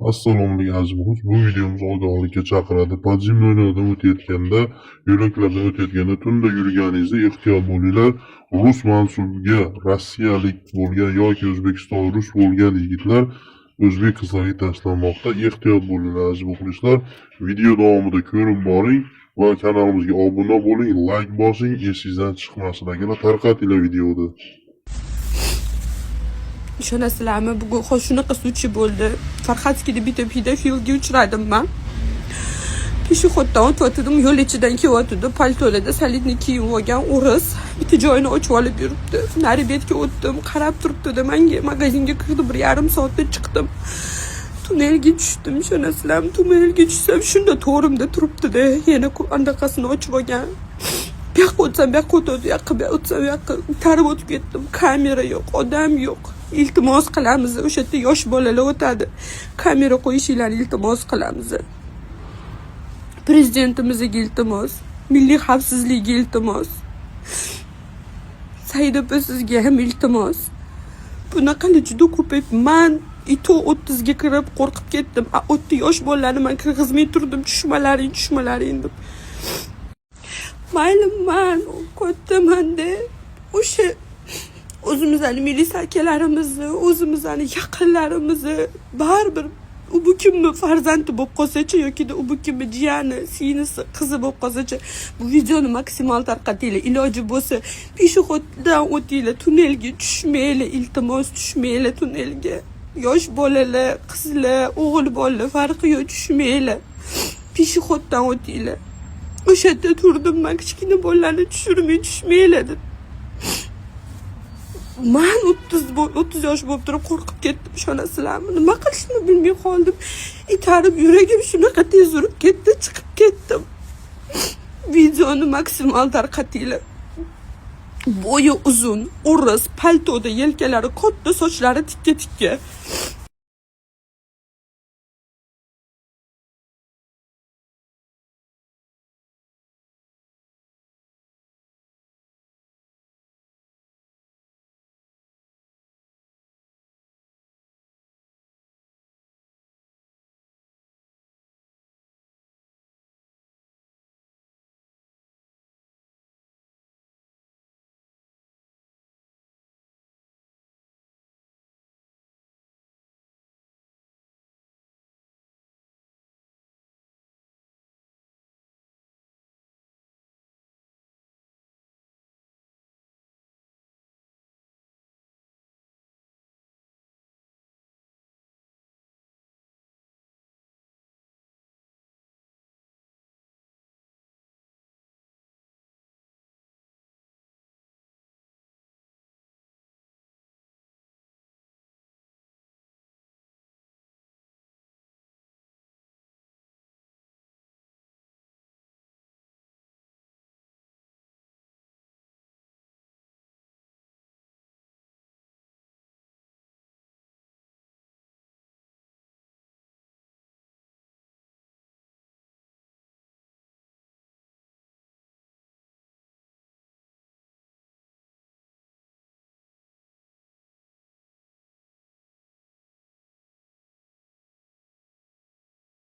Assalomu alaykum. Bu videomiz ogohlikka chaqiradi. Podzemnoylardan o'tayotganda, yo'laklardan o'tayotganda tunda yurganingizda ehtiyot bo'linglar. Rus mansubga rossiyalik bo'lgan yoki O'zbekiston rus bo'lgan yigitlar o'zbek qizlariga tashlanmoqda. Ehtiyot bo'linglar aziz muxlislar. Video davomida ko'rib boring va kanalimizga obuna bo'ling, like bosing, esingizdan chiqmasin. Agar tarqatinglar videoni. Ishonasizlarmi, bugun shunaqa sudchi bo'ldi. Farxatskida bitta pedofilga uchradim men. Peshixoddan o'tdim, yo'l ichidan kelyotdi, paltolarda solidni kiyib olgan o'ris bitta joyini ochib olib yuribdi. Nari betga o'tdim, qarab turibdi-da, menga magazinga kirdim, 1,5 soatda chiqdim. Tunnelga tushdim, ishonasizlarmi, tunnelga tushsam shunda to'g'rimda turibdi-da, yana andaqasini ochib olgan. Bu yoqqa o'tsam, bu yoqqa o'tadi, bu yoqqa o'tsam, bu yoqqa tarib o'tib ketdim. Kamera yo'q, odam yo'q. Iltimos qilamiz, o'sha yerda yosh bolalar o'tadi. Kamera qo'yishinglarni iltimos qilamiz. Prezidentimizga iltimos, milliy xavfsizlikka iltimos. Saida opa sizga ham iltimos. Bunaqali juda ko'payib, men 30 ga kirib qo'rqib ketdim. 30 yosh bolalarni men kirgizmay turdim, tushmalaring deb. Mayli, men kattaman-da, o'sha o'zimizning militsiya akalarimizni, o'zimizning yaqinlarimizni baribir u bu kimni farzandi bo'lib qolsa-chi yoki u bu kimni jiyani, singlisi, qizi bo'lib qolsa-chi, bu videoni maksimal tarqatinglar. Iloji bo'lsa, peshixoddan o'tinglar, tunnelga tushmanglar, iltimos tushmanglar tunnelga. Yosh bolalar, qizlar, o'g'il bolalar farqi yo'q, tushmanglar. Peshixoddan o'tinglar. O'sha yerda turdim, men kichkina bolalarni tushmanglar deb. Men 30 yosh bo'lib turib qo'rqib ketdim, ishonasizlarmi? Nima qilishni bilmay qoldim. Itarib yuragim shunaqa tez urib ketdi, chiqib ketdim. Videoni maksimal tarqatinglar. Bo'yi uzun, o'ris, paltoda, yelkalari katta, sochlari tikka-tikka.